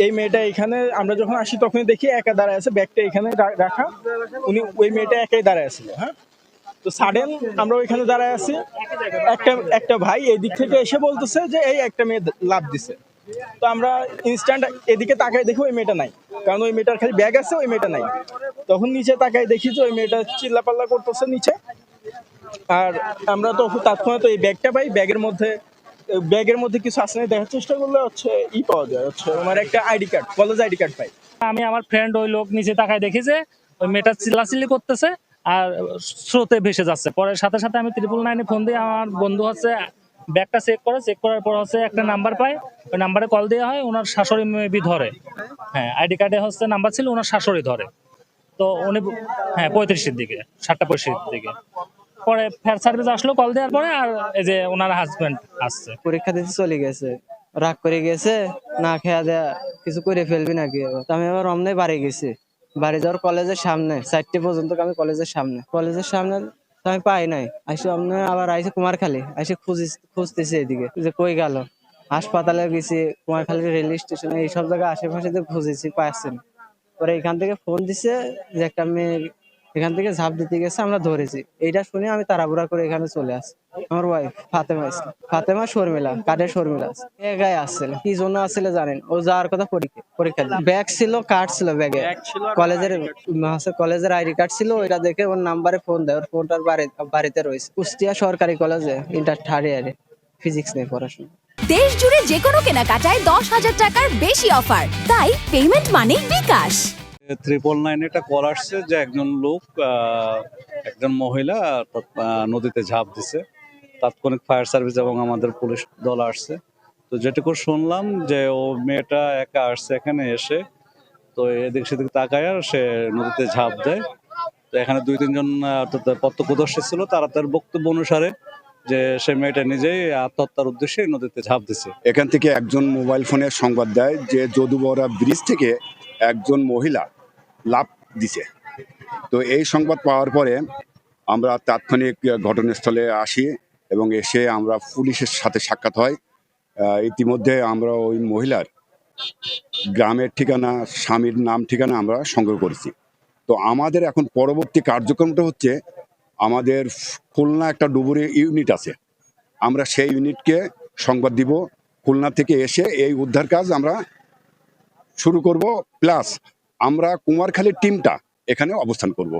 এই মেয়েটা এখানে আমরা যখন আসি তখনই দেখি একা দাঁড়ায় আছে, ব্যাগটা এখানে রাখা। উনি ওই মেয়েটা একাই দাঁড়ায় আছিল। হ্যাঁ, তো সাডেন আমরা ওইখানে দাঁড়ায় আছি, একটা একটা ভাই এদিক থেকে এসে বলতেছে যে এই একটা মেয়ে লাফ দিছে। তো আমরা ইনস্ট্যান্ট এদিকে তাকাই দেখি ওই মেয়েটা নাই, কারণ ওই মেয়েটার খালি ব্যাগ আছে, ওই মেয়েটা নাই। তখন নিচে তাকাই দেখি যে ওই মেয়েটা চিল্লাপাল্লা করতেছে নিচে। আর আমরা তো তৎক্ষণাৎ এই ব্যাগটা পাই, ব্যাগের মধ্যে কিছু আছে না, দেখার চেষ্টা করলে হচ্ছে পাওয়া যায়, হচ্ছে আমার একটা ID card, college ID card পাই। আমি আমার ফ্রেন্ড ওই লোক নিচে তাকায় দেখি যে ওই মেয়েটা চিল্লাচিল্লি করতেছে আর স্রোতে ভেসে যাচ্ছে। পরে সাথে সাথে আমি 999-এ ফোন দিয়ে আমার বন্ধু হচ্ছে ব্যাগটা চেক করার পর হচ্ছে একটা নাম্বার পায়, ওই নাম্বারে কল দেওয়া হয়, ওনার শাশুড়ি মেবি ধরে। হ্যাঁ, আইডি কার্ডে হচ্ছে নাম্বার ছিল, ওনার শাশুড়ি ধরে। তো উনি, হ্যাঁ, 35-এর দিকে, 7:65-এর দিকে। পরে ফায়ার সার্ভিস আসলো কল দেওয়ার পরে, আর এই যে ওনার হাজবেন্ড আসছে। পরীক্ষা দিতে চলে গেছে, রাগ করে গেছে, না খেয়া দেয়া কিছু করে ফেলবি নাকি। তো আমি আবার রমনায় বাড়ি গেছি, বাড়ি যাওয়ার কলেজের সামনে 4টে পর্যন্ত আমি কলেজের সামনে তো আমি পাই নাই। আসে অমনে আবার আইসে কুমারখালী, আইসে খুঁজতেছি এদিকে যে কই গেল। হাসপাতালে গেছি, কুমারখালী রেল স্টেশনে, এইসব জায়গায় আশেপাশে খুঁজেছি, পাচ্ছি না। পরে এখান থেকে ফোন দিছে যে একটা মেয়ে এখান থেকে ঝাঁপ দিতে গেছে, আমরা ধরেছি। এইটা শুনে আমি তাড়াহুড়া করে এখানে চলে আসি। আমার ওয়াইফ ফাতেমা শর্মিলা, কাঠের শর্মিলা গায়ে আসছিল। কি জন্য আসছিল জানেন? ও যাওয়ার কথা পরীক্ষা ব্যাগ ছিল, কার্ড ছিল ব্যাগে, কলেজের আইডি কার্ড ছিল। ওইটা দেখে ওর নাম্বারে ফোন দেয়, ওর ফোনটার বাড়িতে রয়েছে। কুষ্টিয়া সরকারি কলেজে ইন্টার থার্ড ইয়ারে ফিজিক্স নিয়ে পড়াশোনা। দেশ জুড়ে যে কোনো কেনাকাটায় 10,000 টাকার বেশি অফার, তাই পেমেন্ট মানেই বিকাশ। 999 এটা কল আসছে যে একজন লোক, একজন মহিলা নদীতে ঝাঁপ দিছে। তাৎক্ষণিক ফায়ার সার্ভিস এবং আমাদের পুলিশ দল আসছে। তো যেটুকু শুনলাম যে ও মেয়েটা একা আসছে এখানে এসে, তো এদিক সেদিক তাকায় সে নদীতে ঝাঁপ দেয়। তো এখানে 2-3 জন প্রত্যক্ষদর্শী ছিল, তারা তার বক্তব্য অনুসারে যে সে মেয়েটা নিজেই আত্মহত্যার উদ্দেশ্যে নদীতে ঝাঁপ দিছে। এখান থেকে একজন মোবাইল ফোনে সংবাদ দেয় যে যদুবরা ব্রিজ থেকে একজন মহিলা লাফ দিছে। তো এই সংবাদ পাওয়ার পরে আমরা তাৎক্ষণিক ঘটনাস্থলে আসি এবং এসে আমরা পুলিশের সাথে সাক্ষাৎ হয়। ইতিমধ্যে আমরা ওই মহিলার গ্রামের ঠিকানা, স্বামীর নাম ঠিকানা আমরা সংগ্রহ করেছি। তো আমাদের এখন পরবর্তী কার্যক্রমটা হচ্ছে, আমাদের খুলনা একটা ডুবুরি ইউনিট আছে, আমরা সেই ইউনিটকে সংবাদ দিব। খুলনা থেকে এসে এই উদ্ধার কাজ আমরা শুরু করব, প্লাস আমরা কুমারখালীর টিমটা এখানে অবস্থান করব।